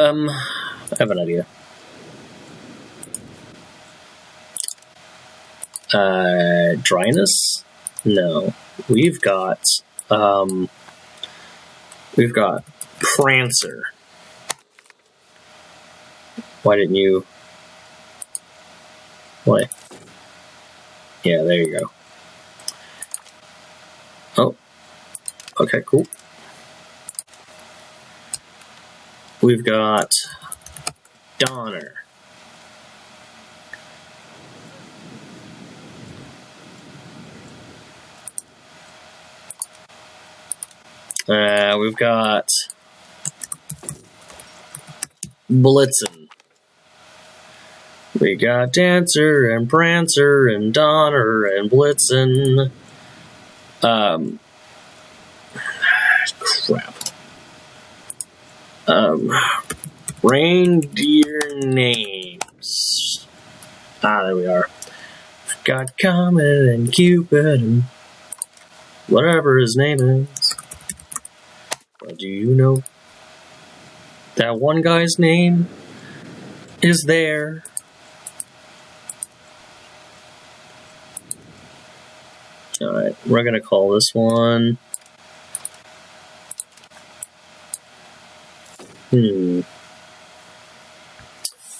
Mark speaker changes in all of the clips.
Speaker 1: I have an idea. Dryness? No. We've got Prancer. Why didn't you? What? Yeah, there you go. Oh. Okay, cool. We've got Donner. We've got Blitzen. We got Dancer and Prancer and Donner and Blitzen. Crap. Reindeer names. There we are. We've got Comet and Cupid and whatever his name is. Well, do you know that one guy's name is there? Alright, we're gonna call this one.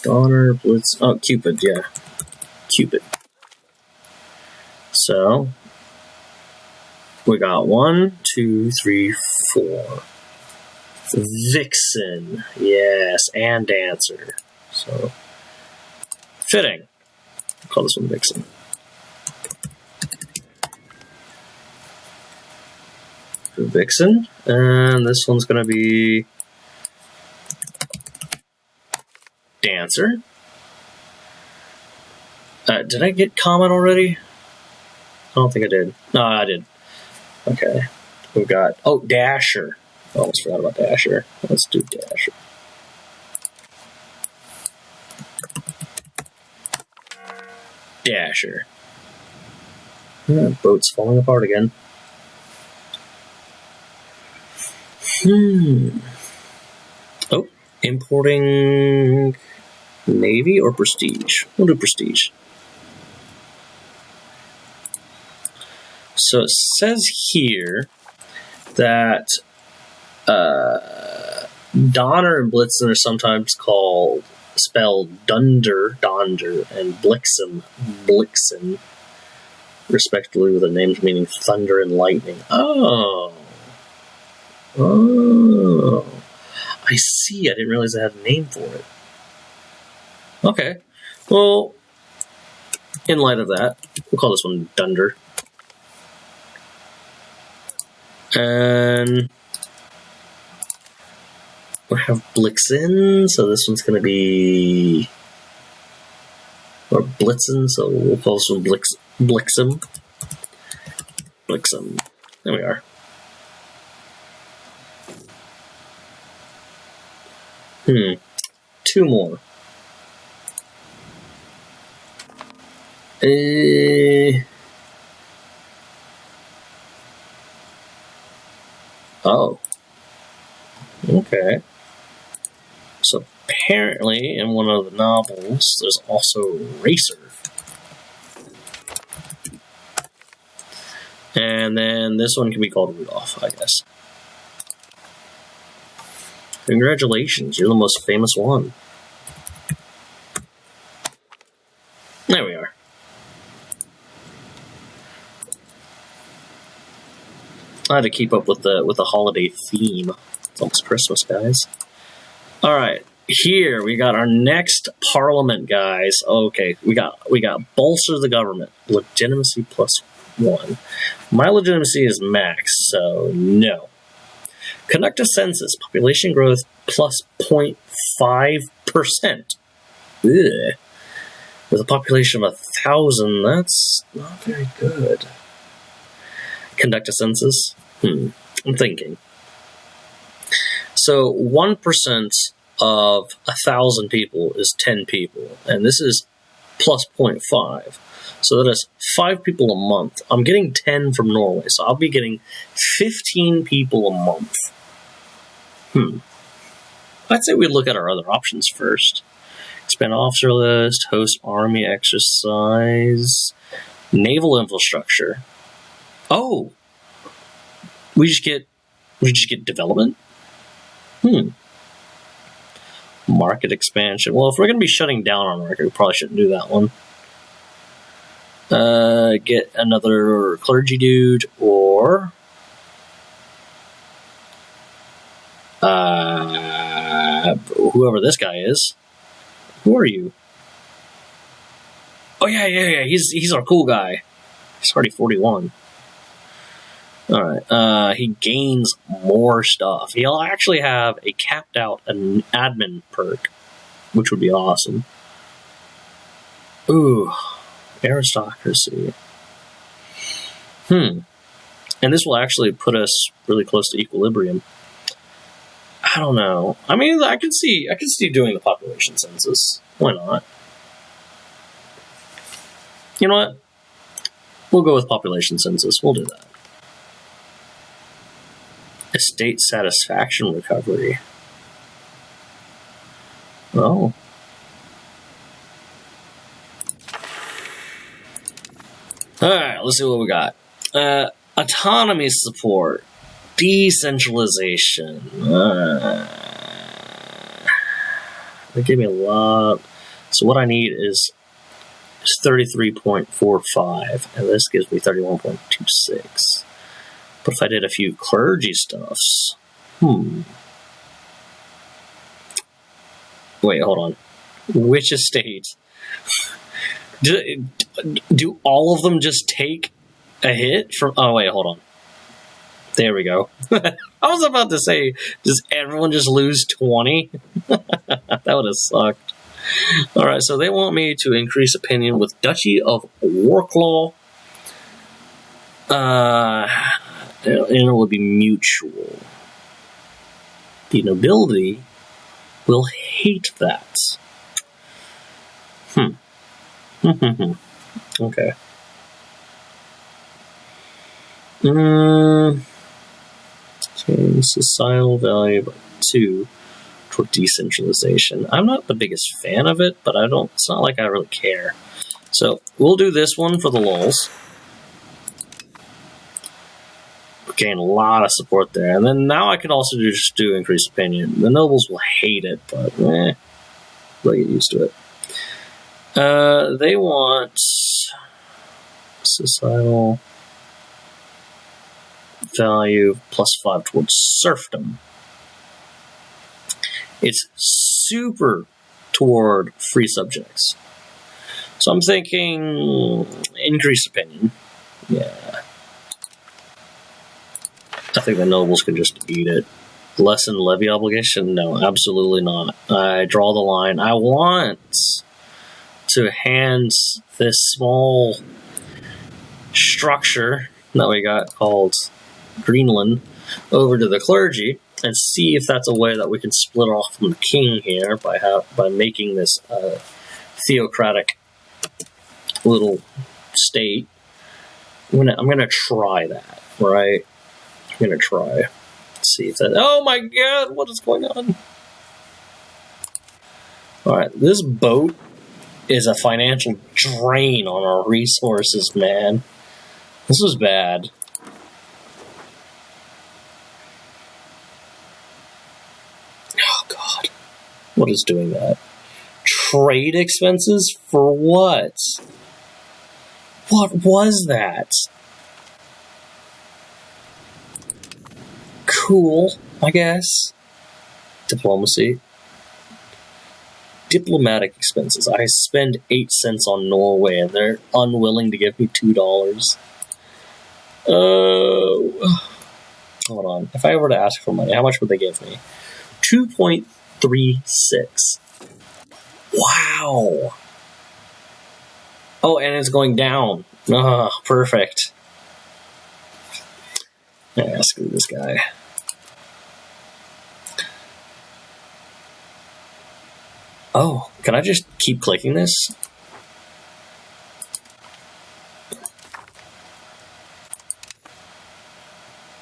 Speaker 1: Donner, Blitz. Oh, Cupid, yeah. Cupid. So, we got 1, 2, 3, 4. Vixen, yes, and Dancer. So, fitting. I'll call this one Vixen. Vixen, and this one's going to be Dancer. Did I get Comet already? I don't think I did. No, I did. Okay. We've got, Dasher. I almost forgot about Dasher. Let's do Dasher. Dasher. Boat's falling apart again. Importing Navy or Prestige? We'll do Prestige. So it says here that Donner and Blitzen are sometimes spelled Donder, and Blixen, respectively, with the names meaning thunder and lightning. Oh, I see. I didn't realize I had a name for it. Okay. Well, in light of that, we'll call this one Dunder. And we have Blixen, so this one's going to be... Or Blitzen, so we'll call this one Blixen. Blixen. There we are. Two more. Oh. Okay. So apparently in one of the novels there's also Racer. And then this one can be called Rudolph, I guess. Congratulations, you're the most famous one. There we are. I had to keep up with the holiday theme. It's almost Christmas, guys. All right, here we got our next parliament, guys. Okay, we got bolster the government, legitimacy +1. My legitimacy is max, so no. Conduct a census, population growth +0.5%. Ugh. With a population of 1,000, that's not very good. Conduct a census? I'm thinking. So 1% of 1,000 people is 10 people, and this is +0.5. So that is 5 people a month. I'm getting 10 from Norway, so I'll be getting 15 people a month. I'd say we look at our other options first. Expand officer list, host army exercise, naval infrastructure. Oh, we just get development. Market expansion. Well, if we're going to be shutting down our market, we probably shouldn't do that one. Get another clergy dude, or whoever this guy is. Who are you? Oh yeah. He's our cool guy. He's already 41. All right. He gains more stuff. He'll actually have a capped out an admin perk, which would be awesome. Ooh, aristocracy. And this will actually put us really close to equilibrium. I don't know. I mean, I can see doing the population census. Why not? You know what? We'll go with population census. We'll do that. Estate satisfaction recovery. Oh. Alright, let's see what we got. Autonomy support. Decentralization. They gave me a lot. So what I need is 33.45, and this gives me 31.26. But if I did a few clergy stuffs, wait, hold on. Which estate? Do all of them just take a hit from? Oh wait, hold on. There we go. I was about to say, does everyone just lose 20? That would have sucked. All right, so they want me to increase opinion with Duchy of Warclaw. And it will be mutual. The nobility will hate that. Okay. Change societal value by 2 toward decentralization. I'm not the biggest fan of it, but it's not like I really care. So we'll do this one for the lulz. Gain a lot of support there. And then now I can also just do increased opinion. The nobles will hate it, but they'll get used to it. They want societal value +5 towards serfdom. It's super toward free subjects. So I'm thinking increased opinion. Yeah. I think the nobles can just eat it. Lessen levy obligation? No, absolutely not. I draw the line. I want to hand this small structure that we got called Greenland over to the clergy and see if that's a way that we can split off from the king here by making this theocratic little state. I'm gonna try that, right? I'm gonna try. See if that. Oh my god, what is going on? Alright, this boat is a financial drain on our resources, man. This was bad. Oh god. What is doing that? Trade expenses? For what? What was that? Cool, I guess. Diplomacy. Diplomatic expenses. I spend 8 cents on Norway and they're unwilling to give me $2. Hold on. If I were to ask for money, how much would they give me? 2.36. Wow. Oh, and it's going down. Oh, perfect. Yeah, screw this guy. Oh, can I just keep clicking this?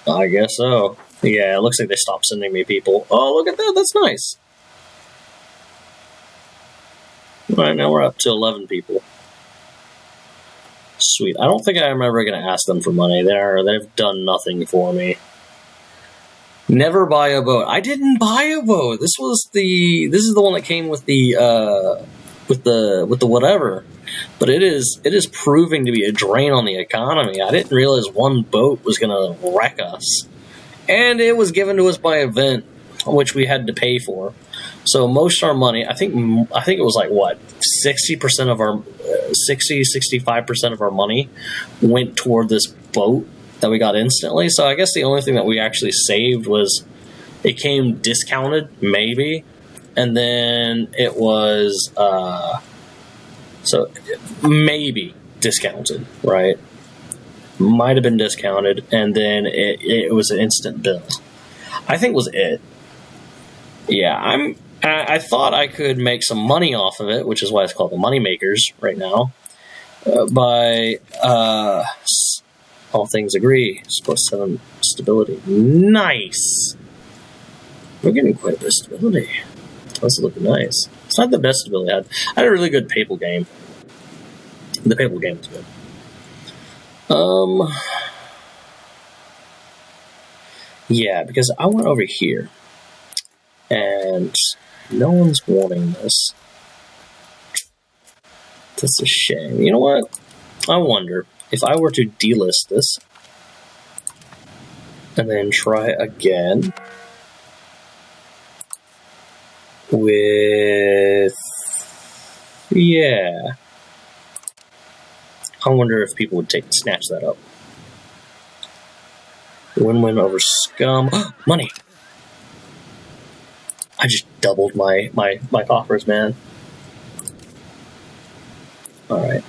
Speaker 1: I guess so. Yeah, it looks like they stopped sending me people. Oh, look at that. That's nice. Right now we're up to 11 people. Sweet. I don't think I'm ever going to ask them for money. They've done nothing for me. Never buy a boat. I didn't buy a boat. This is the one that came with the whatever. But it is proving to be a drain on the economy. I didn't realize one boat was going to wreck us. And it was given to us by an event, which we had to pay for. So most of our money, I think it was like what, 60% of our 65% of our money went toward this boat that we got instantly. So I guess the only thing that we actually saved was it came discounted, maybe, and then it was so maybe discounted, right? Might have been discounted, and then it was an instant bill. I think was it. Yeah, I thought I could make some money off of it, which is why it's called the Money Makers right now. By all things agree, +7 stability. Nice. We're getting quite a bit of stability. That's looking nice. It's not the best stability I had. I had a really good Papal game. The Papal game was good. Yeah, because I went over here, and no one's wanting this. That's a shame. You know what? I wonder if I were to delist this and then try again with, yeah. I wonder if people would snatch that up. Win-win over scum. Money! I just doubled my coffers, man. Alright,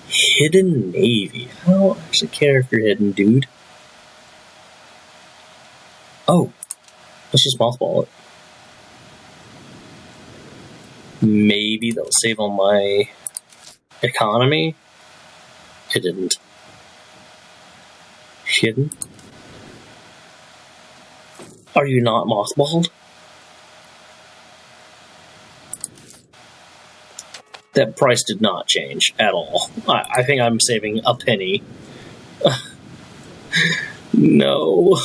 Speaker 1: Hidden Navy. I don't actually care if you're hidden, dude. Oh, let's just mothball it. Maybe that'll save on my economy. It didn't. Hidden? Are you not mothballed? That price did not change at all. I think I'm saving a penny. No.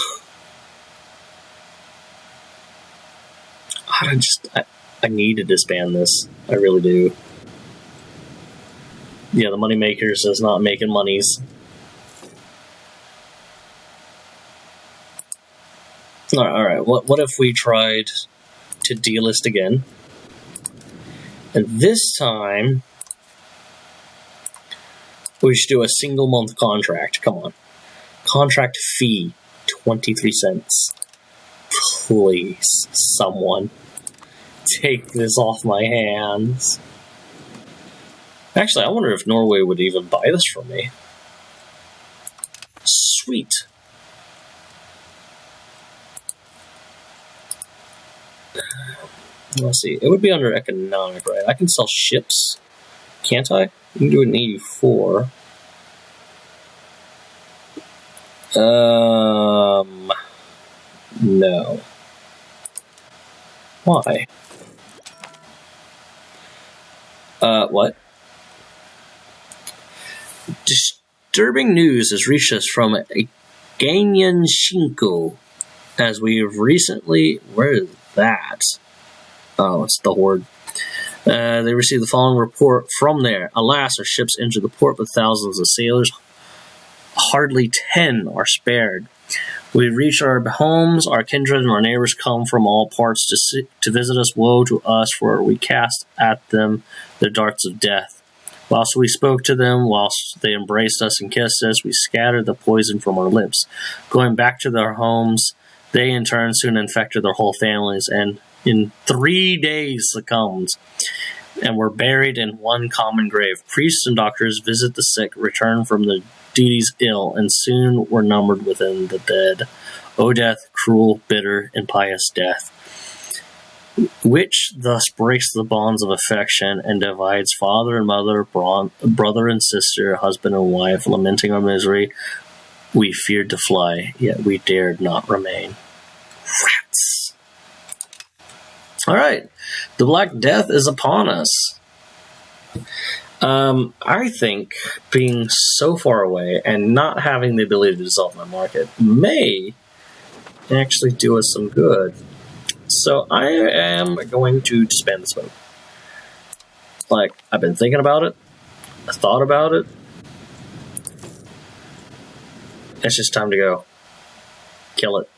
Speaker 1: I need to disband this. I really do. Yeah, the Money Makers is not making monies. Alright. What if we tried to delist again? And this time, we should do a single month contract. Come on. Contract fee, 23 cents. Please, someone, take this off my hands. Actually, I wonder if Norway would even buy this from me. Sweet. Let's see. It would be under economic, right? I can sell ships. Can't I? You can do it in 84. No. Why? What? Disturbing news has reached us from Ganyan Shinko, as we have recently... Where is that? Oh, it's the Horde. They received the following report from there. Alas, our ships entered the port with thousands of sailors. Hardly 10 are spared. We reach our homes, our kindred and our neighbors come from all parts to visit us. Woe to us, for we cast at them the darts of death. Whilst we spoke to them, whilst they embraced us and kissed us, we scattered the poison from our lips. Going back to their homes, they in turn soon infected their whole families, and in 3 days succumbed, and were buried in one common grave. Priests and doctors visit the sick, return from the duties ill, and soon were numbered within the dead. O death, cruel, bitter, impious death, which thus breaks the bonds of affection and divides father and mother, brother and sister, husband and wife, lamenting our misery. We feared to fly, yet we dared not remain. Rats. Alright, the Black Death is upon us. I think being so far away and not having the ability to dissolve my market may actually do us some good. So I am going to disband this vote. Like, I've been thinking about it. I thought about it. It's just time to go. Kill it.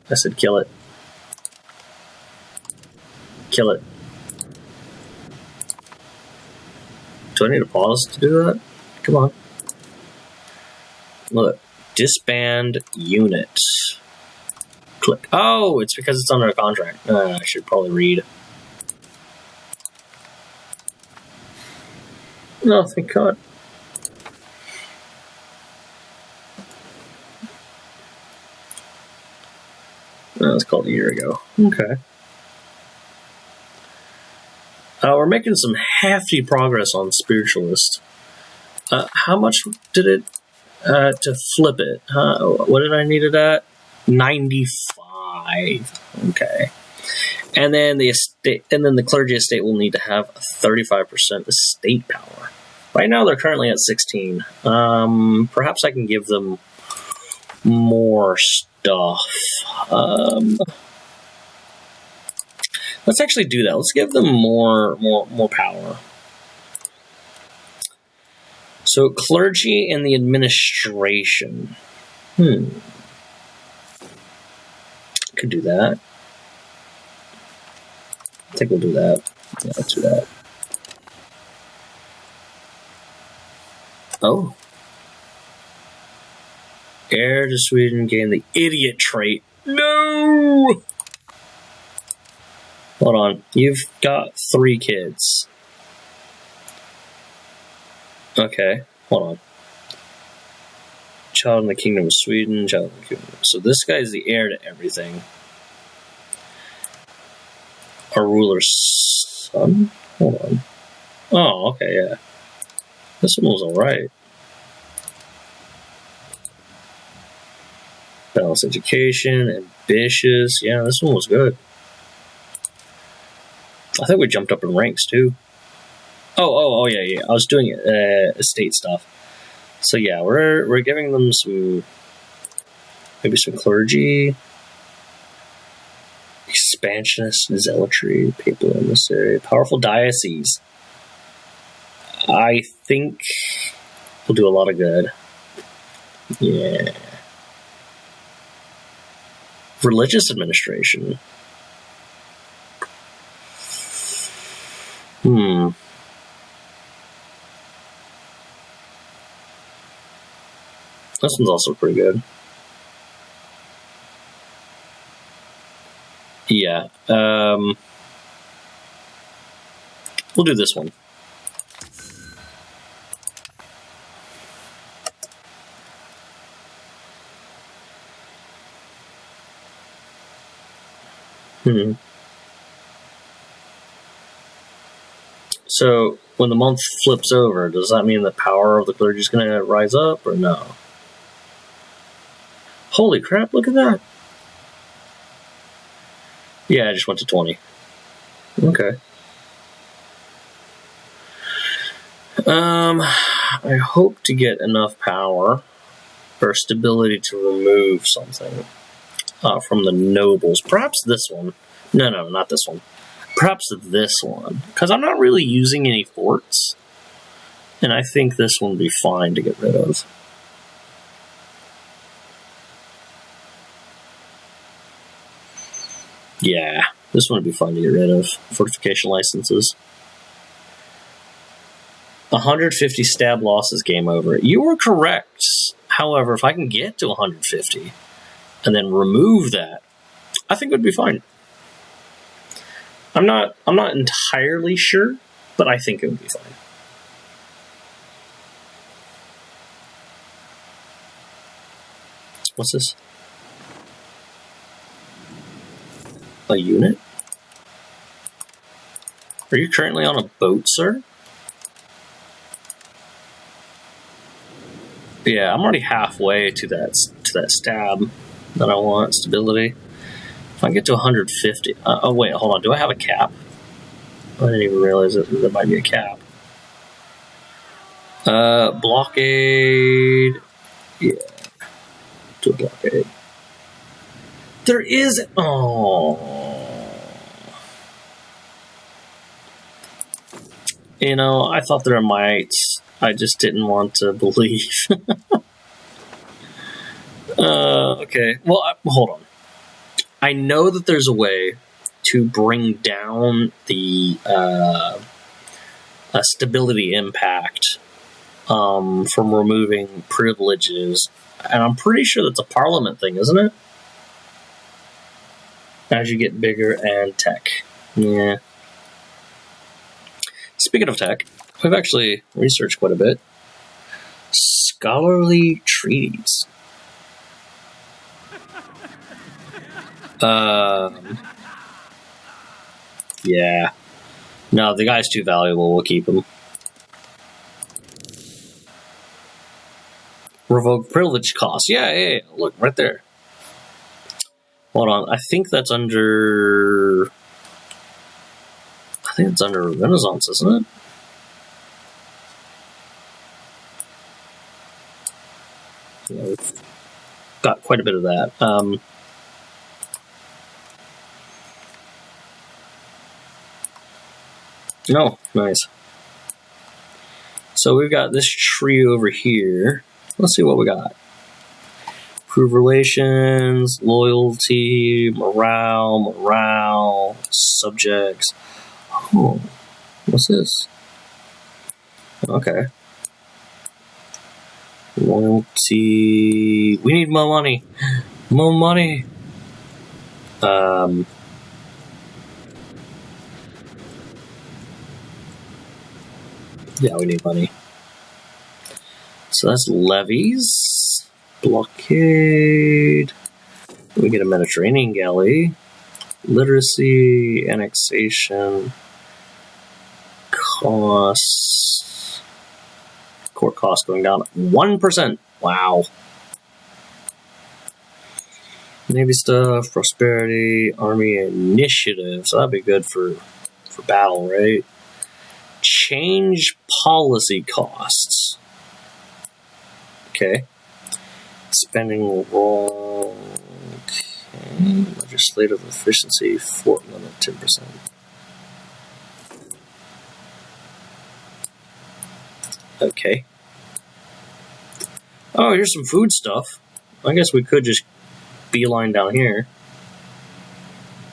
Speaker 1: I said kill it. Kill it. Do I need to pause to do that? Come on. Look. Disband unit. Click. Oh, it's because it's under a contract. I should probably read. No, thank God. That was called a year ago. Okay. We're making some hefty progress on Spiritualist. How much did it to flip it? What did I need it at? 95. Okay. And then the estate, and then the clergy estate will need to have 35% estate power. Right now they're currently at 16. Perhaps I can give them more stuff. Let's actually do that. Let's give them more power. So clergy and the administration. Could do that. I think we'll do that. Yeah, let's do that. Oh. Heir to Sweden gain the idiot trait. No! Hold on. You've got 3 kids. Okay. Hold on. Child in the Kingdom of Sweden. Child in the Kingdom. So this guy is the heir to everything. Our ruler's son? Hold on. Oh, okay, yeah. This one was alright. Balanced education, ambitious. Yeah, this one was good. I think we jumped up in ranks too. Oh, yeah. I was doing estate stuff. So yeah, we're giving them maybe some clergy, expansionist zealotry, papal emissary, powerful diocese. I think we'll do a lot of good. Yeah. Religious administration. This one's also pretty good. Yeah. We'll do this one. So, when the month flips over, does that mean the power of the clergy is going to rise up, or no? Holy crap, look at that. Yeah, I just went to 20. Okay. I hope to get enough power or stability to remove something from the nobles. Perhaps this one. No, not this one. Perhaps this one. Because I'm not really using any forts. And I think this one would be fine to get rid of. Yeah, this one would be fun to get rid of. Fortification licenses. 150 stab losses, game over. You were correct. However, if I can get to 150 and then remove that, I think it would be fine. I'm not entirely sure, but I think it would be fine. What's this? A unit? Are you currently on a boat, sir? Yeah, I'm already halfway to that stab that I want, stability. If I get to 150... oh, wait, hold on. Do I have a cap? I didn't even realize that there might be a cap. Blockade... Yeah. Do a blockade. There is... Oh... You know, I thought there might. I just didn't want to believe. Okay. Well, hold on. I know that there's a way to bring down the stability impact from removing privileges. And I'm pretty sure that's a parliament thing, isn't it? As you get bigger and tech. Yeah. Speaking of tech, I've actually researched quite a bit. Scholarly treaties. Yeah. No, the guy's too valuable. We'll keep him. Revoke privilege costs. Yeah. Look, right there. Hold on. I think that's under... I think it's under Renaissance, isn't it? Yeah, we've got quite a bit of that. Oh, nice. So we've got this tree over here. Let's see what we got. Improve relations, loyalty, morale, subjects. Oh, what's this? Okay. Loyalty. We need more money. More money. Yeah, we need money. So that's levies. Blockade. We get a Mediterranean galley. Literacy, annexation, costs. Court costs going down 1%. Wow. Navy stuff, prosperity, army initiative. So that'd be good for battle, right? Change policy costs. Okay. Spending roll. Okay. Legislative efficiency, fort limit 10%. Okay. Oh, here's some food stuff. I guess we could just beeline down here.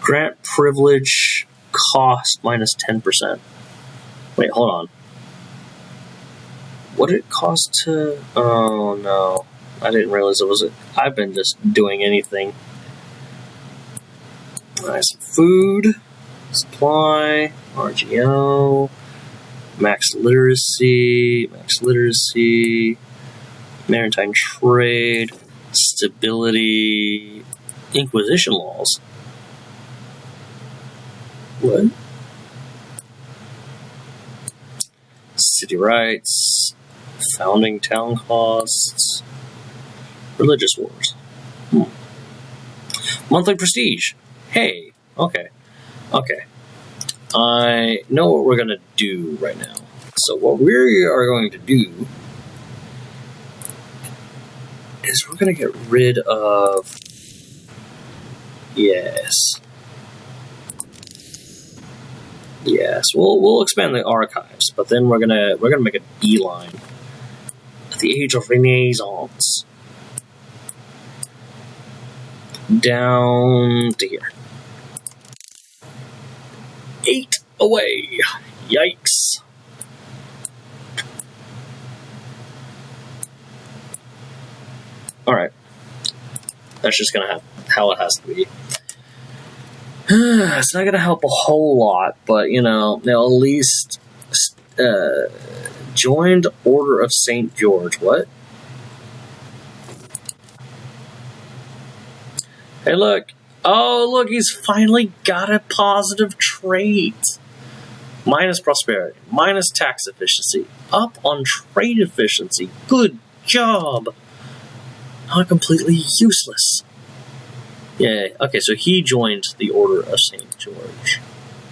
Speaker 1: Grant privilege cost minus 10%. Wait, hold on. What did it cost to... Oh, no. I didn't realize it was... I've been just doing anything. Nice. Food. Supply. RGO. Max literacy. Maritime trade. Stability. Inquisition laws. What? City rights. Founding town costs. Religious wars. Monthly prestige. Hey. Okay. I know what we're going to do right now. So what we are going to do is we're going to get rid of... Yes, we'll expand the archives, but then we're gonna make a beeline at the age of Renaissance down to here. 8 away. Yikes. All right, that's just gonna have how it has to be. It's not going to help a whole lot, but, they'll at least joined Order of St. George. What? Hey, look. Oh, look, he's finally got a positive trait. Minus prosperity, minus tax efficiency, up on trade efficiency. Good job. Not completely useless. Yeah, okay, so he joined the Order of St. George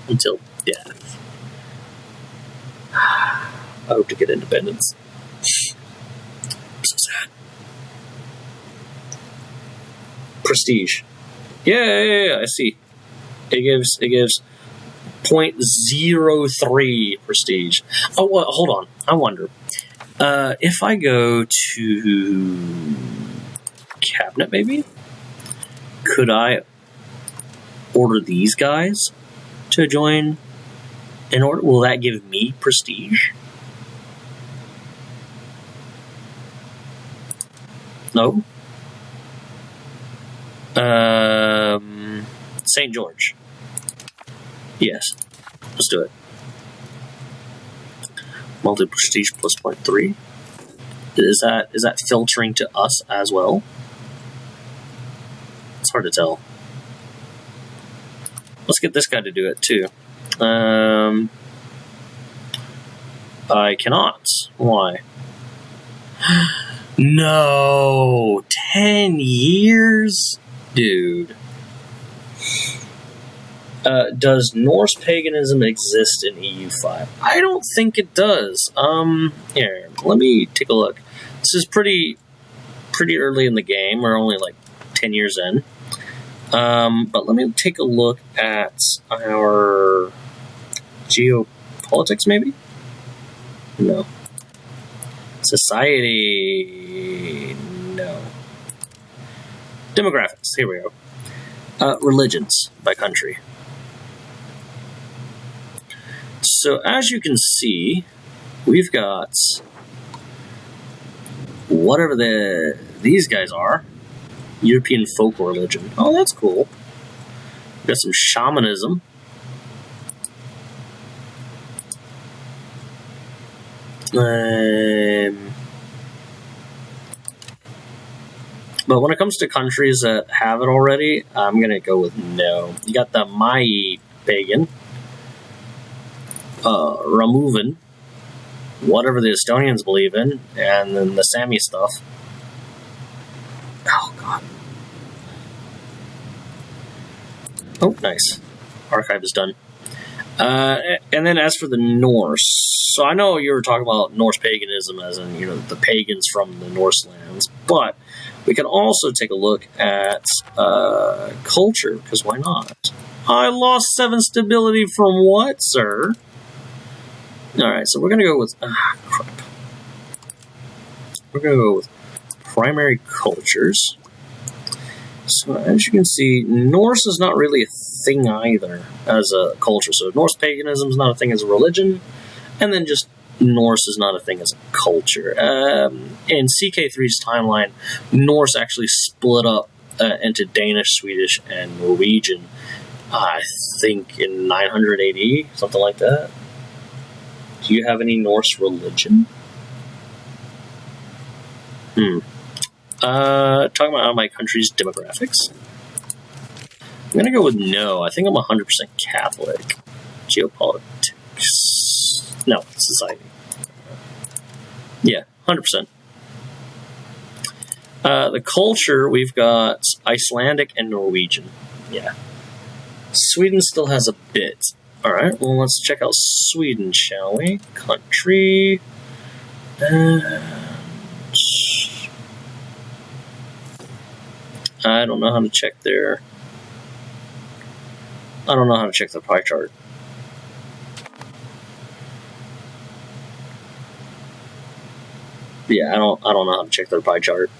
Speaker 1: until death. I hope to get independence. So sad. Prestige. Yeah, I see. It gives 0.03 prestige. Oh, well, hold on. I wonder. If I go to cabinet, maybe? Could I order these guys to join an order? Will that give me prestige? No? St. George. Yes. Let's do it. Multi-prestige plus 0.3. Is that filtering to us as well? It's hard to tell. Let's get this guy to do it too. I cannot. Why? No! 10 years? Dude. Does Norse paganism exist in EU5? I don't think it does. Here, let me take a look. This is pretty early in the game. We're only like 10 years in. But let me take a look at our geopolitics, maybe? No. Society? No. Demographics. Here we go. Religions by country. So as you can see, we've got whatever these guys are. European folk religion. Oh, that's cool. We've got some shamanism. But when it comes to countries that have it already, I'm going to go with no. You got the Mai pagan. Ramuvan, whatever the Estonians believe in, and then the Sami stuff. Oh, God. Oh, nice. Archive is done. And then as for the Norse, so I know you were talking about Norse paganism as in, the pagans from the Norse lands, but we can also take a look at culture, because why not? I lost 7 stability from what, sir? Alright, so we're going to go with... crap. We're going to go with primary cultures. So as you can see, Norse is not really a thing either as a culture. So Norse paganism is not a thing as a religion, and then just Norse is not a thing as a culture. In CK3's timeline, Norse actually split up into Danish, Swedish, and Norwegian, I think in 900 AD, something like that. Do you have any Norse religion? Talking about my country's demographics. I'm going to go with no. I think I'm 100% Catholic. Geopolitics. No, society. Yeah, 100%. The culture, we've got Icelandic and Norwegian. Yeah. Sweden still has a bit. Alright, well, let's check out Sweden, shall we? Country. I don't know how to check their... I don't know how to check the pie chart. Yeah, I don't know how to check their pie chart.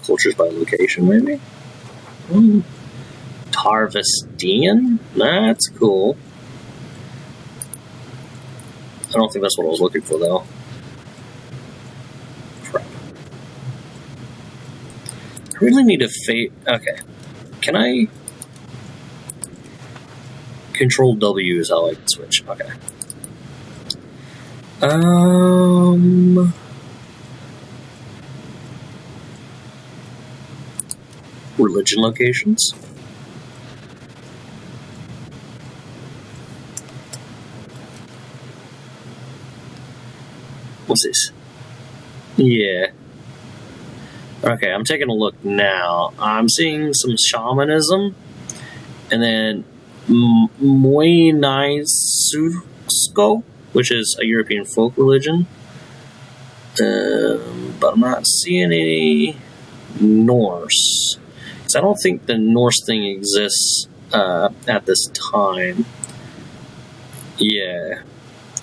Speaker 1: Cultures by location, maybe? Tarvestian? That's cool. I don't think that's what I was looking for, though. Crap. I really need to okay. Can I... Control W is how I switch. Okay. Religion locations. What's this? Yeah. Okay, I'm taking a look now. I'm seeing some shamanism, and then Moinaisusko, which is a European folk religion. But I'm not seeing any Norse. Because I don't think the Norse thing exists at this time. Yeah.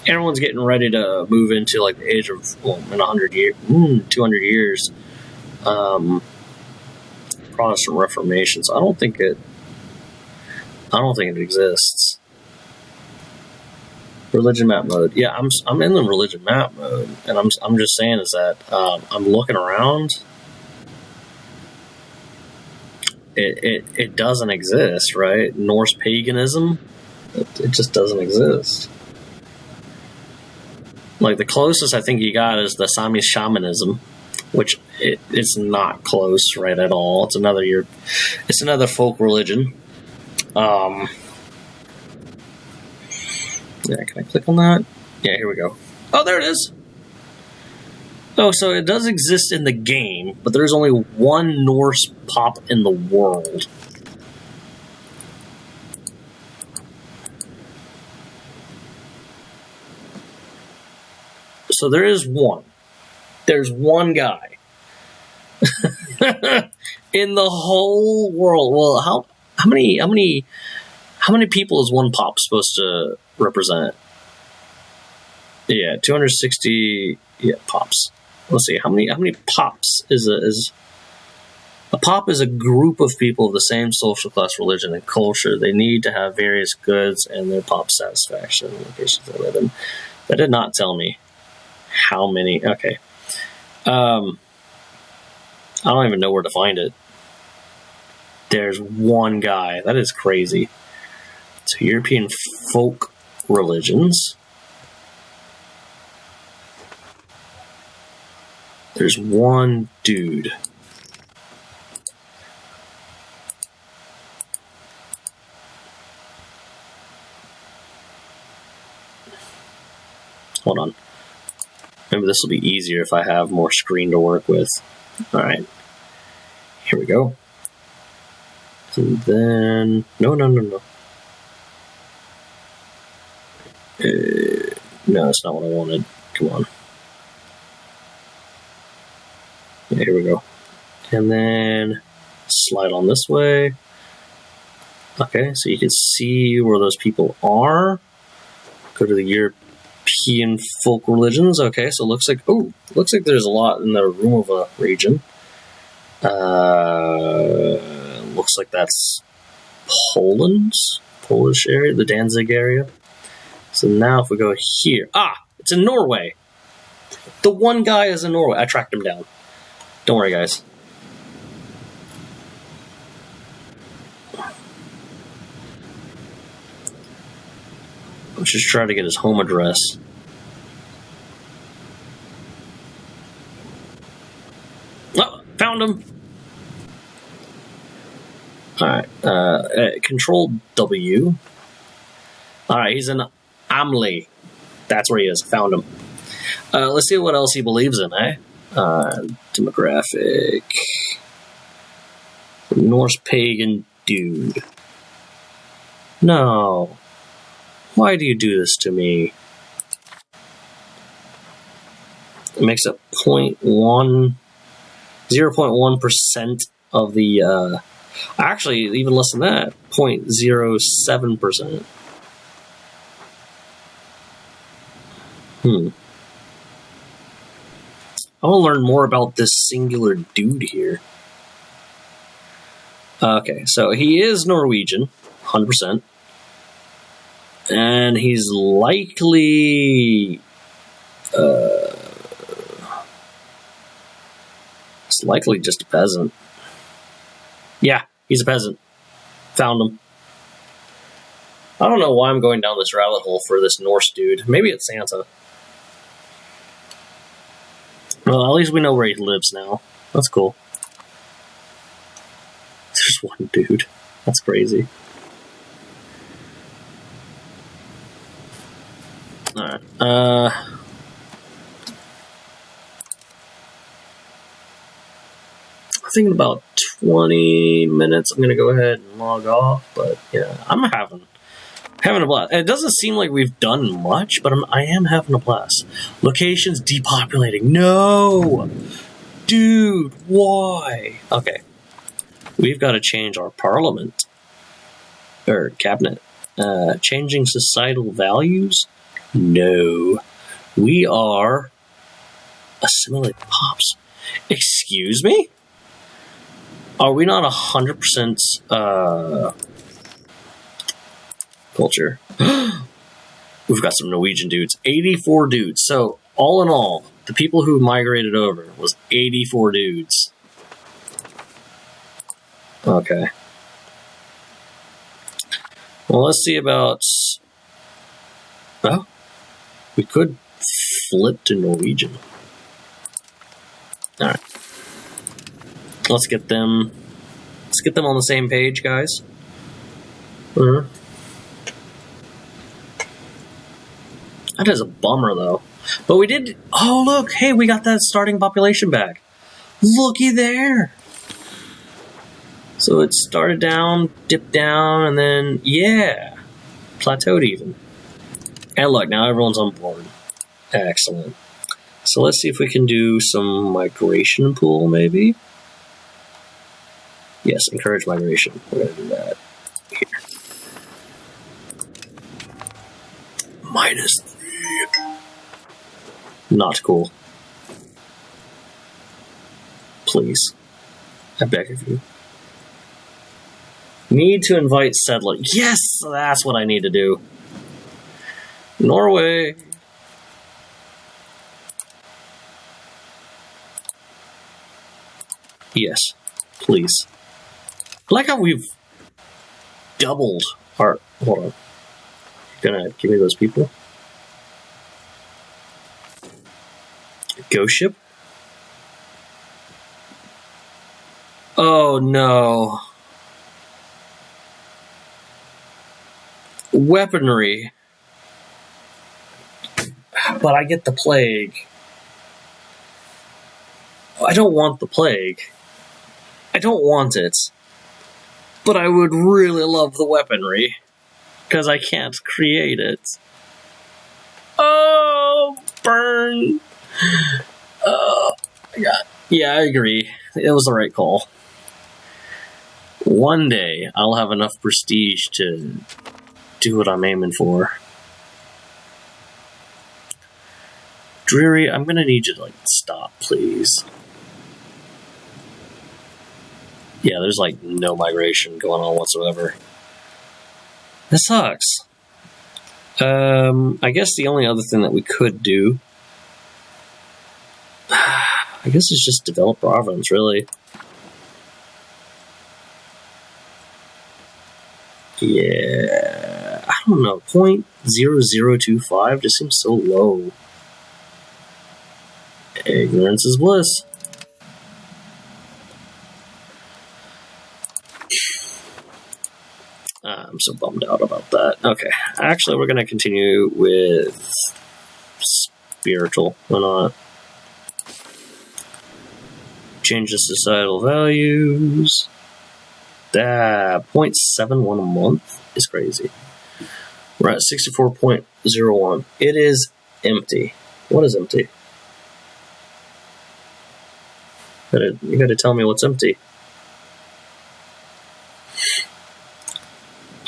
Speaker 1: Everyone's getting ready to move into like the age of, well, in 100 years, 200 years, Protestant Reformation. So I don't think it exists. Religion map mode. Yeah, I'm in the religion map mode, and I'm just saying is that I'm looking around. It doesn't exist, right? Norse paganism. It just doesn't exist. Like the closest I think you got is the Sami shamanism, which it's not close, right, at all. It's another folk religion. Yeah, can I click on that? Yeah, here we go. Oh, there it is. Oh, so it does exist in the game, but there's only one Norse pop in the world. So there is one. There's one guy in the whole world. Well, how many people is one pop supposed to represent? Yeah, 260. Yeah, pops. Let's see how many pops is a pop is a group of people of the same social class, religion, and culture. They need to have various goods and their pop satisfaction in the locations they live in. That did not tell me how many. Okay. I don't even know where to find it. There's one guy. That is crazy. So European folk religions. There's one dude. Hold on. Maybe this will be easier if I have more screen to work with. Alright. Here we go. And then... No. No, that's not what I wanted. Come on. Yeah, here we go. And then slide on this way. Okay, so you can see where those people are. Go to the European folk religions. Okay, so it looks like there's a lot in the Rumova region. Looks like that's Polish area, the Danzig area. So now if we go here, it's in Norway. The one guy is in Norway. I tracked him down. Don't worry, guys. Let's just try to get his home address. Oh, found him. Alright, Control W. Alright, he's in Amli. That's where he is. Found him. Let's see what else he believes in, eh? Demographic. Norse pagan dude. No. Why do you do this to me? It makes up 0.1% of the, actually, even less than that, 0.07%. I want to learn more about this singular dude here. Okay, so he is Norwegian, 100%. And he's likely... it's likely just a peasant. Yeah, he's a peasant. Found him. I don't know why I'm going down this rabbit hole for this Norse dude. Maybe it's Santa. Well, at least we know where he lives now. That's cool. There's one dude. That's crazy. Alright. think in about 20 minutes, I'm going to go ahead and log off. But yeah, I'm having a blast. And it doesn't seem like we've done much, but I am having a blast. Locations depopulating. No! Dude, why? Okay. We've got to change our parliament. Or cabinet. Changing societal values? No. We are assimilate pops. Excuse me? Are we not 100% culture? We've got some Norwegian dudes. 84 dudes. So, all in all, the people who migrated over was 84 dudes. Okay. Well, let's see about... Well, we could flip to Norwegian. Alright. Let's get them on the same page, guys. That is a bummer, though. But we did... Oh, look! Hey, we got that starting population back. Looky there! So it started down, dipped down, and then, yeah, plateaued even. And look, now everyone's on board. Excellent. So let's see if we can do some migration pool, maybe. Yes, encourage migration. We're going to do that here. -3. Not cool. Please. I beg of you. Need to invite settler. Yes, that's what I need to do. Norway. Yes, please. I like how we've doubled our... Hold on. You're gonna give me those people? Ghost ship? Oh no. Weaponry. But I get the plague. I don't want the plague. I don't want it. But I would really love the weaponry. Because I can't create it. Oh, burn. Oh, my God. Yeah, I agree. It was the right call. One day, I'll have enough prestige to do what I'm aiming for. Dreary, I'm gonna need you to, like, stop, please. Yeah, there's, like, no migration going on whatsoever. This sucks. I guess the only other thing that we could do... I guess it's just develop province, really. Yeah... I don't know, 0.0025 just seems so low. Ignorance is bliss. I'm so bummed out about that. Okay, actually, we're going to continue with spiritual. Why not? Change the societal values. 0.71 a month is crazy. We're at 64.01. It is empty. What is empty? You gotta tell me what's empty.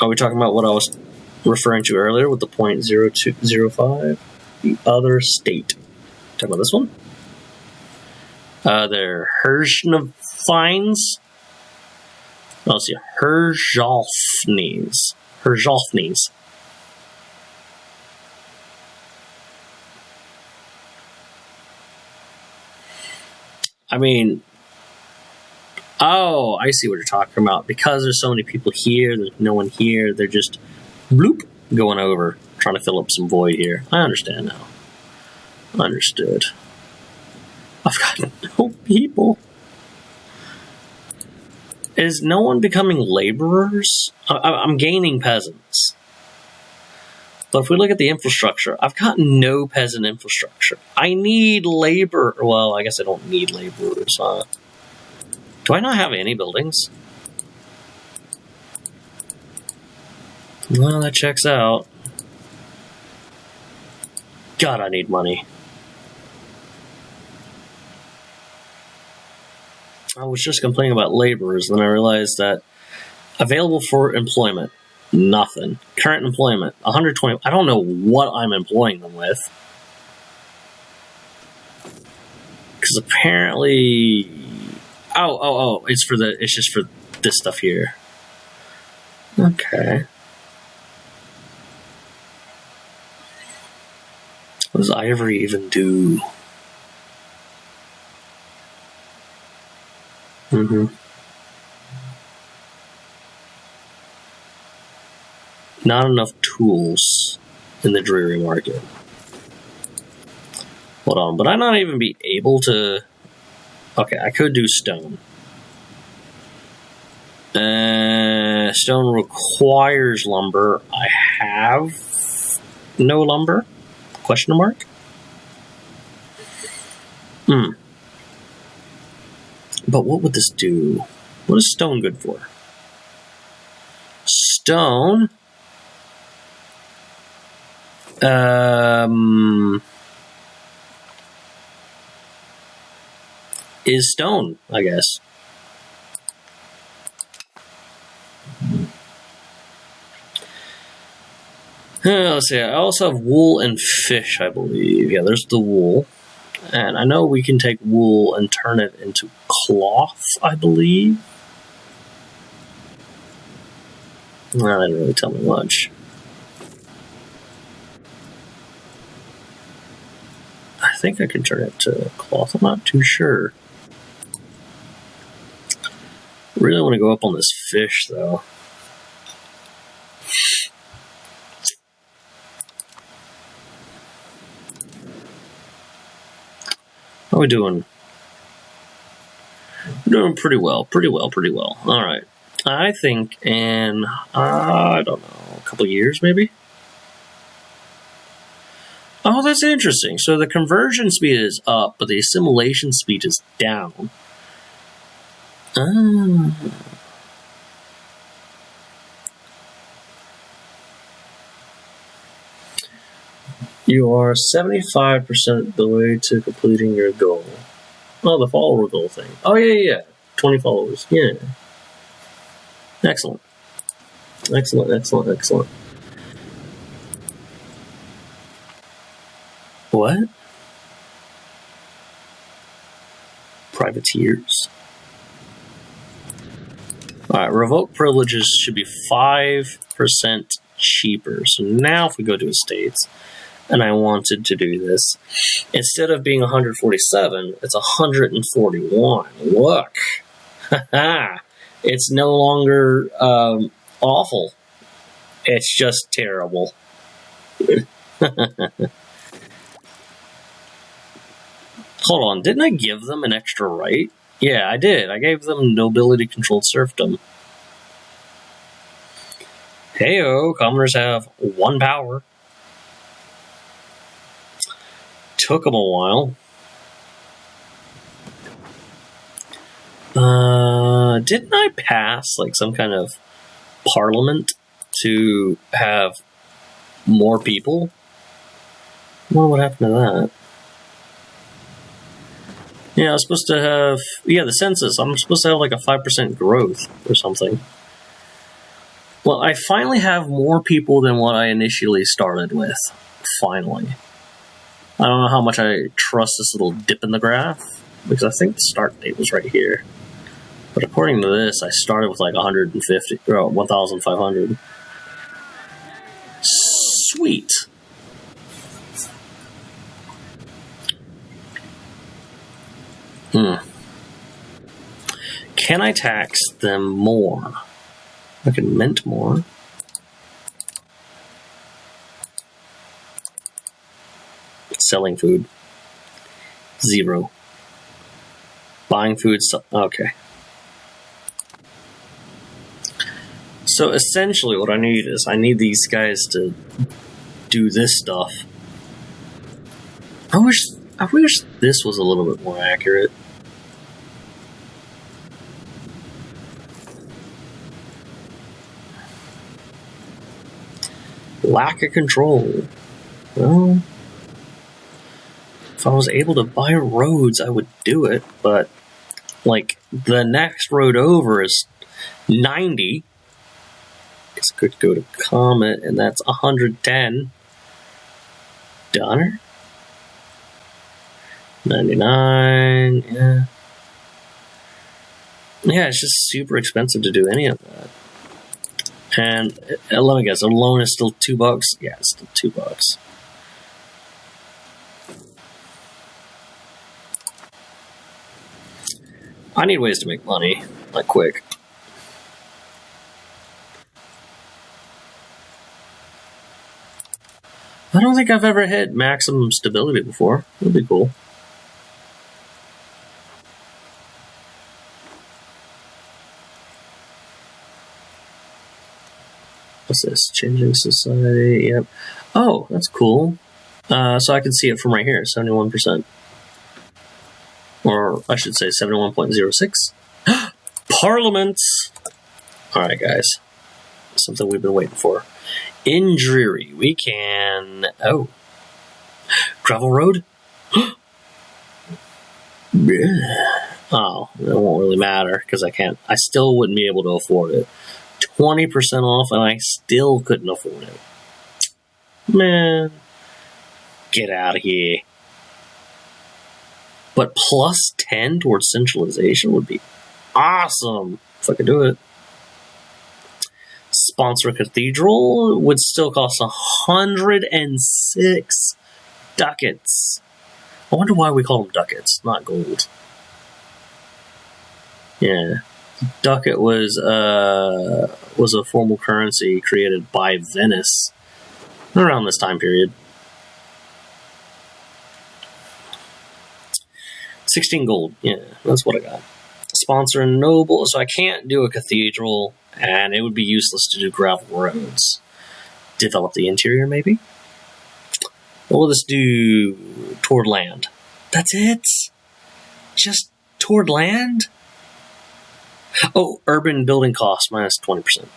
Speaker 1: Are we talking about what I was referring to earlier with the 0.0205? The other state. Talking about this one? They're Herjnfines. Let's see. Herjolfnes. Herjolfnes. I mean, oh, I see what you're talking about. Because there's so many people here, there's no one here, they're just bloop going over, trying to fill up some void here. I understand now. Understood. I've got no people. Is no one becoming laborers? I'm gaining peasants. But if we look at the infrastructure, I've got no peasant infrastructure. I need labor. Well, I guess I don't need laborers, huh? Do I not have any buildings? Well, that checks out. God, I need money. I was just complaining about laborers, then I realized that available for employment, nothing. Current employment, 120. I don't know what I'm employing them with. Because apparently... Oh, it's just for this stuff here. Okay. What does ivory even do? Not enough tools in the dreary market. Hold on, but I not even be able to... Okay, I could do stone. Stone requires lumber. I have no lumber? Question mark? But what would this do? What is stone good for? Stone... is stone, I guess. Let's see, I also have wool and fish, I believe. Yeah, there's the wool. And I know we can take wool and turn it into cloth, I believe. Well, that didn't really tell me much. I think I can turn it to cloth. I'm not too sure. Really want to go up on this fish, though. How are we doing? We're doing pretty well. All right. I think in, I don't know, a couple years, maybe? Oh, that's interesting. So the conversion speed is up, but the assimilation speed is down. You are 75% the way to completing your goal. Oh, the follower goal thing. Oh, yeah. 20 followers. Yeah. Excellent. What? Privateers. Alright, revoke privileges should be 5% cheaper. So now if we go to estates, and I wanted to do this, instead of being 147, it's 141. Look! Haha! It's no longer awful. It's just terrible. Hold on, didn't I give them an extra right? Yeah, I did. I gave them nobility-controlled serfdom. Heyo, commoners have 1 power. Took them a while. Didn't I pass like some kind of parliament to have more people? I wonder what happened to that. Yeah, I was supposed to have... Yeah, the census. I'm supposed to have like a 5% growth or something. Well, I finally have more people than what I initially started with. Finally. I don't know how much I trust this little dip in the graph, because I think the start date was right here. But according to this, I started with like 150, or 1,500. Sweet. Can I tax them more? I can mint more. Selling food. 0. Buying food. Okay. So essentially what I need is I need these guys to do this stuff. I wish this was a little bit more accurate. Lack of control. Well, if I was able to buy roads, I would do it, but like the next road over is 90. It's good to go to Comet, and that's 110. Donner? 99, yeah. Yeah, it's just super expensive to do any of that. And let me guess, a loan is still $2? Yeah, it's still $2. I need ways to make money, like quick. I don't think I've ever hit maximum stability before. That'd be cool. What's this? Changing society. Yep. Oh, that's cool. So I can see it from right here, 71%. Or I should say 71.06. Parliaments! Alright, guys. Something we've been waiting for. In Dreary, we can... Oh. Gravel road? Oh, it won't really matter, because I still wouldn't be able to afford it. 20% off, and I still couldn't afford it. Man. Get out of here. But plus 10 towards centralization would be awesome if I could do it. Sponsor a cathedral would still cost 106 ducats. I wonder why we call them ducats, not gold. Yeah. Ducat was a formal currency created by Venice around this time period. 16 gold. Yeah, that's what I got. Sponsor a noble. So I can't do a cathedral, and it would be useless to do gravel roads. Develop the interior, maybe? What will this do toward land? That's it? Just toward land? Oh, urban building cost minus 20%.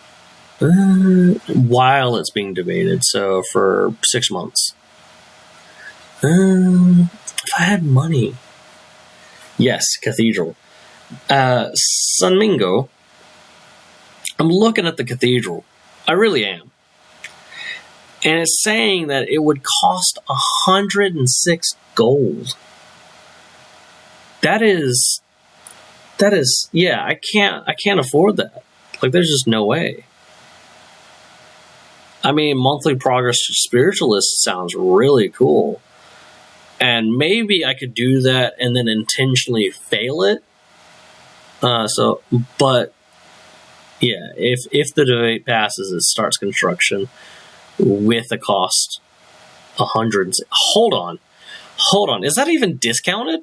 Speaker 1: While it's being debated, so for 6 months. If I had money. Yes, cathedral. San Mingo. I'm looking at the cathedral. I really am. And it's saying that it would cost 106 gold. That is, yeah, I can't afford that. Like, there's just no way. I mean, monthly progress spiritualist sounds really cool. And maybe I could do that and then intentionally fail it. But yeah, if the debate passes, it starts construction with a cost 100. Hold on, is that even discounted?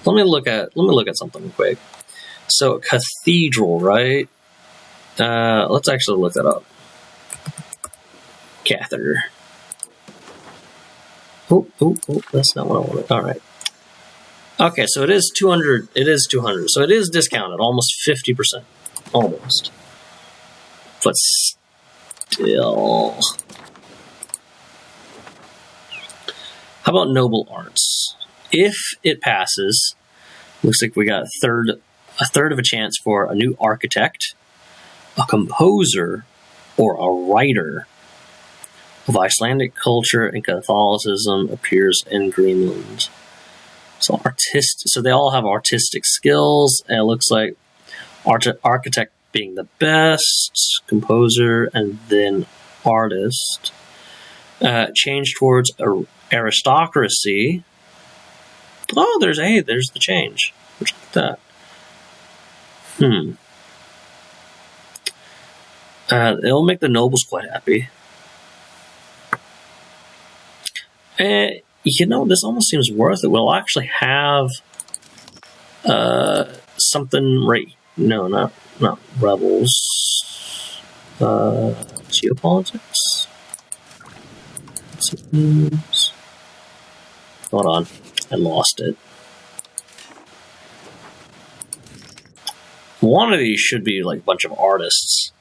Speaker 1: Let me look at something quick. So cathedral, right? Let's actually look that up. Catheter. Oh, that's not what I wanted. All right. Okay, so it is 200. It is 200. So it is discounted, almost 50%. Almost. But still. How about noble arts? If it passes, looks like we got a third of a chance for a new architect, a composer, or a writer of Icelandic culture and Catholicism appears in Greenland. So they all have artistic skills, and it looks like architect being the best, composer, and then artist. Change towards aristocracy. Oh, there's the change. Look at that. It'll make the nobles quite happy. This almost seems worth it. We'll actually have something right. No, not rebels. Geopolitics. Hold on, I lost it. One of these should be like a bunch of artists.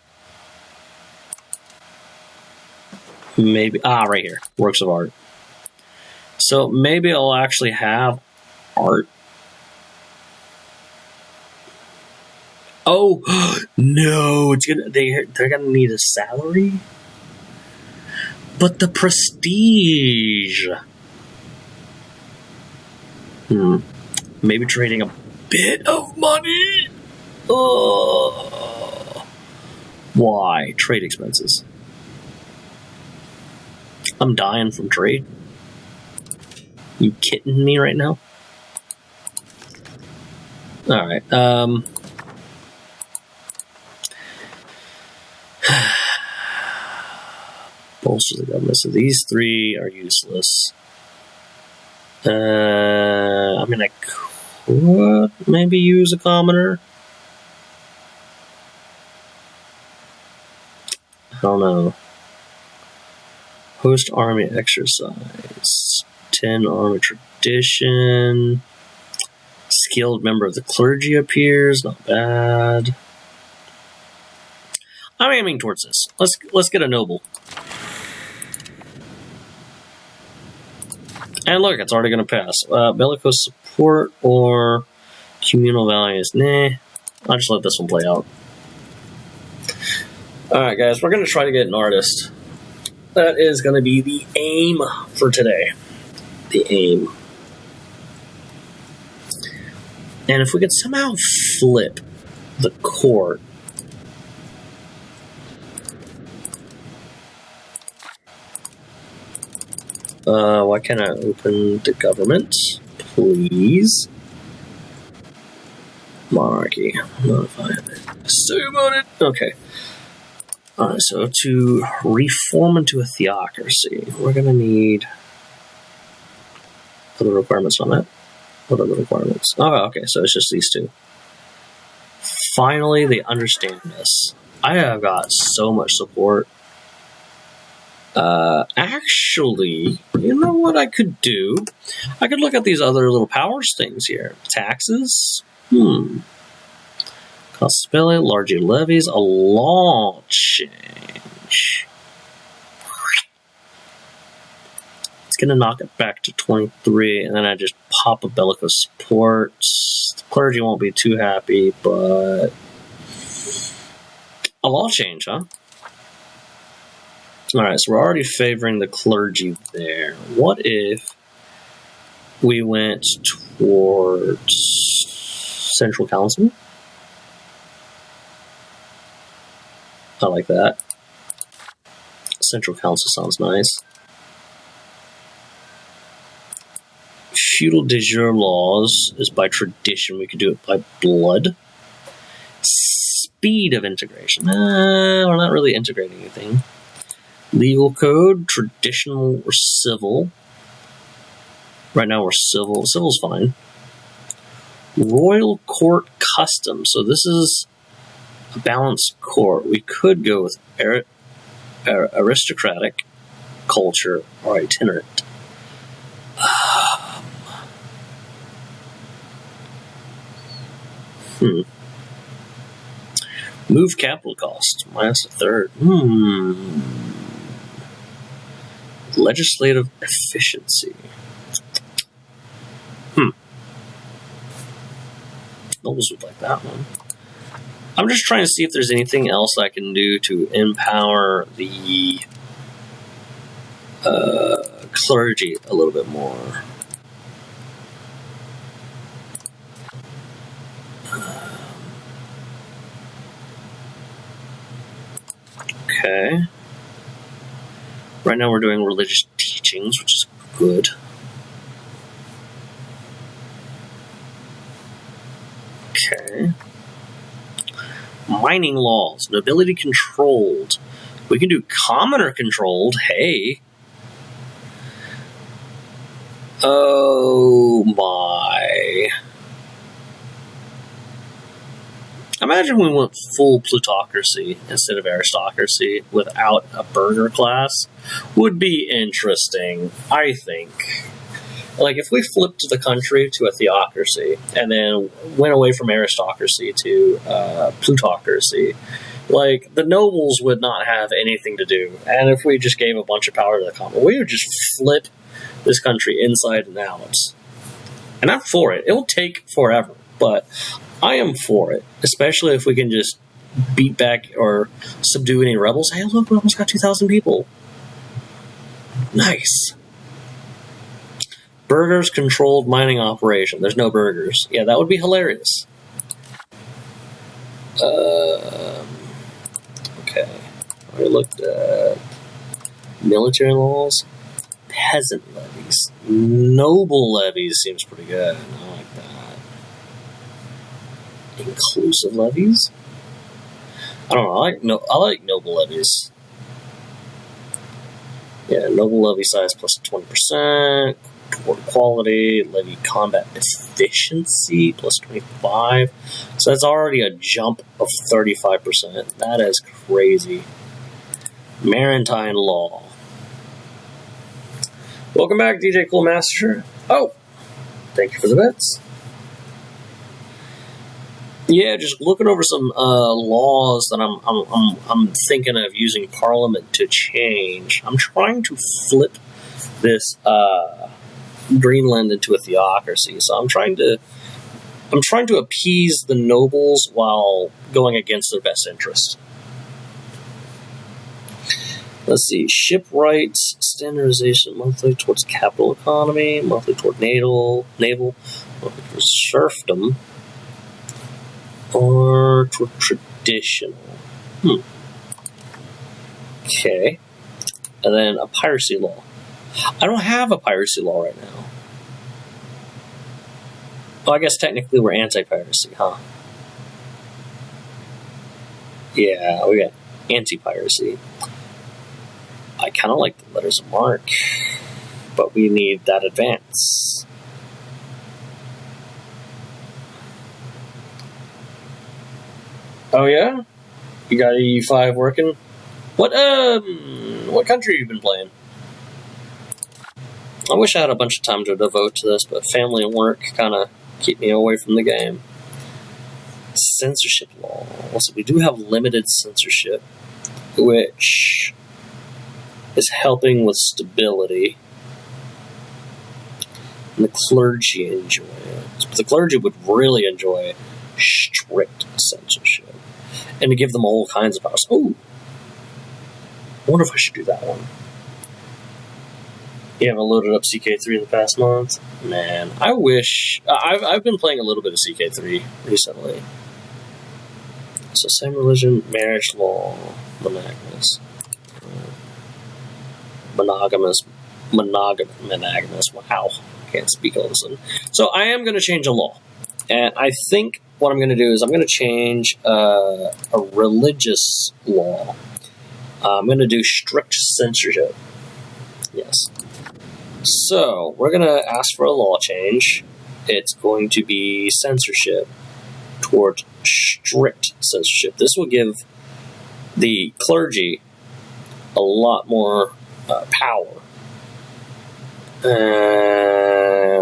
Speaker 1: Maybe, right here, works of art. So maybe I'll actually have art. Oh no! They're gonna need a salary, but the prestige. Maybe trading a bit of money. Why trade expenses? I'm dying from trade. You kidding me right now? All right. Bolster the government. So these three are useless. I mean, I could maybe use a commoner. I don't know. Host army exercise. 10 army tradition. Skilled member of the clergy appears. Not bad. I'm aiming towards this. Let's get a noble. And look, it's already going to pass. Bellicose support or communal values. Nah, I'll just let this one play out. Alright guys, we're going to try to get an artist. That is going to be the aim for today. The aim. And if we could somehow flip the court. Why can't I open the government? Please. Monarchy. Notify it. Say about it. Okay. Alright, so to reform into a theocracy, we're going to need other requirements on that. What are the requirements? Oh, okay, so it's just these two. Finally, they understand this. I have got so much support. Actually, you know what I could do? I could look at these other little powers things here. Taxes? Cost-ability, larger levies, a law change. It's going to knock it back to 23, and then I just pop a bellicose support. The clergy won't be too happy, but a law change, huh? Alright, so we're already favoring the clergy there. What if we went towards Central Council? I like that. Central Council sounds nice. Feudal de jure laws is by tradition. We could do it by blood. Speed of integration. We're not really integrating anything. Legal code, traditional or civil. Right now we're civil. Civil's fine. Royal court custom. So this is a balanced court. We could go with aristocratic culture or itinerant. Move capital costs. Minus a third. Legislative efficiency. Nobles would like that one. I'm just trying to see if there's anything else I can do to empower the clergy a little bit more. Okay. Right now we're doing religious teachings, which is good. Okay. Mining laws. Nobility controlled. We can do commoner controlled. Hey. Oh my. Imagine we went full plutocracy instead of aristocracy without a burger class. Would be interesting, I think. Like, if we flipped the country to a theocracy and then went away from aristocracy to plutocracy, like, the nobles would not have anything to do. And if we just gave a bunch of power to the common, we would just flip this country inside and out. And I'm for it. It will take forever, but I am for it, especially if we can just beat back or subdue any rebels. Hey, look, we almost got 2,000 people. Nice. Burgers controlled mining operation. There's no burgers. Yeah, that would be hilarious. Okay. I looked at military laws. Peasant levies. Noble levies seems pretty good. I like that. Inclusive levies? I don't know. I like noble levies. Yeah, noble levy size plus 20%. Port quality, levy combat efficiency plus 25. So that's already a jump of 35%. That is crazy. Maritime law. Welcome back, DJ Cool Master. Oh, thank you for the bits. Yeah, just looking over some laws that I'm thinking of using Parliament to change. I'm trying to flip this Greenland into a theocracy. So I'm trying to appease the nobles while going against their best interest. Let's see, ship rights, standardization, monthly towards capital economy, monthly toward naval, monthly towards serfdom, or toward traditional. Okay. And then a piracy law. I don't have a piracy law right now. Oh, I guess technically we're anti-piracy, huh? Yeah, we got anti-piracy. I kind of like the letters of marque, but we need that advance. Oh yeah? You got E5 working? What country have you been playing? I wish I had a bunch of time to devote to this, but family and work kind of keep me away from the game. Censorship law. Also, we do have limited censorship, which is helping with stability. And the clergy enjoy it. But the clergy would really enjoy strict censorship. And to give them all kinds of powers. Oh! I wonder if I should do that one. You haven't loaded up CK3 in the past month? Man, I wish... I've been playing a little bit of CK3 recently. So same religion, marriage law, monogamous. Monogamous. Wow. Can't speak all of a sudden. So I am going to change a law. And I think what I'm going to do is I'm going to change a religious law. I'm going to do strict censorship. Yes. So we're going to ask for a law change. It's going to be censorship towards strict censorship. This will give the clergy a lot more power.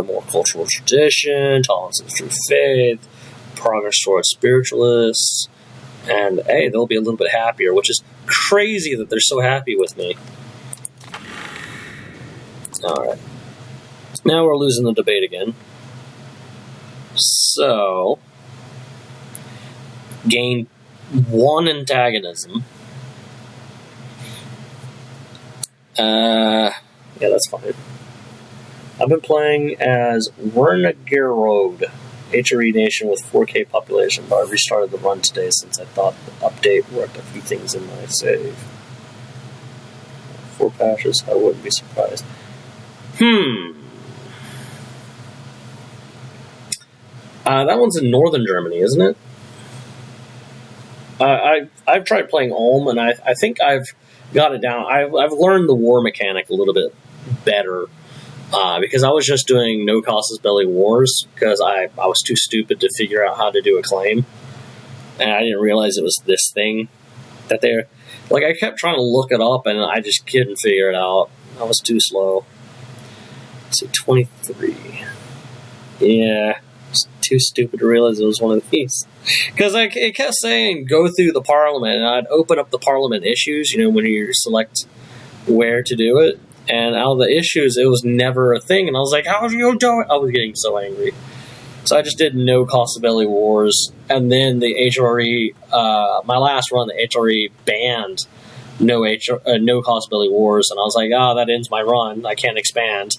Speaker 1: More cultural tradition, tolerance of true faith, progress towards spiritualists, and hey, they'll be a little bit happier, which is crazy that they're so happy with me. Alright. Now we're losing the debate again. So, gain 1 antagonism. Yeah, that's fine. I've been playing as Wernigerode, HRE Nation with 4K population, but I restarted the run today since I thought the update worked a few things in my save. 4 patches, I wouldn't be surprised. That one's in northern Germany, isn't it? I've tried playing Ulm, and I think I've got it down. I've learned the war mechanic a little bit better, because I was just doing no casus belli wars, because I was too stupid to figure out how to do a claim, and I didn't realize it was this thing that they're... Like, I kept trying to look it up, and I just couldn't figure it out. I was too slow. So 23. Yeah, it's too stupid to realize it was one of these. Because it kept saying go through the parliament, and I'd open up the parliament issues, you know, when you select where to do it. And out of the issues, it was never a thing. And I was like, how are you doing? I was getting so angry. So I just did no cost ability wars. And then the HRE, my last run, the HRE banned no cost ability wars. And I was like, that ends my run. I can't expand.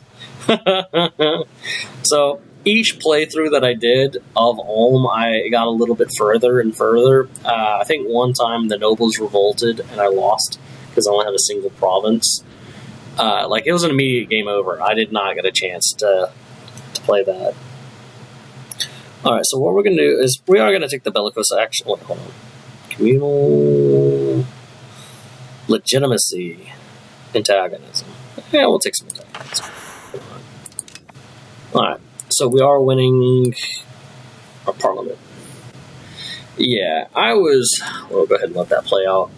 Speaker 1: So each playthrough that I did of Ulm, I got a little bit further and further. I think one time the nobles revolted and I lost because I only had a single province. It was an immediate game over. I did not get a chance to play that. Alright, so what we're going to do is we are going to take the bellicose action. Wait, hold on. Communal legitimacy antagonism. Yeah, we'll take some antagonism. Alright, so we are winning our parliament. Yeah, we'll go ahead and let that play out.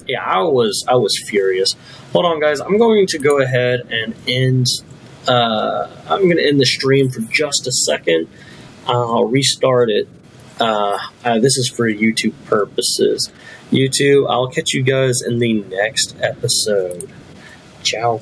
Speaker 1: Yeah, I was furious. Hold on, guys. I'm going to go ahead and end. I'm going to end the stream for just a second. I'll restart it. This is for YouTube purposes. YouTube, I'll catch you guys in the next episode. Ciao.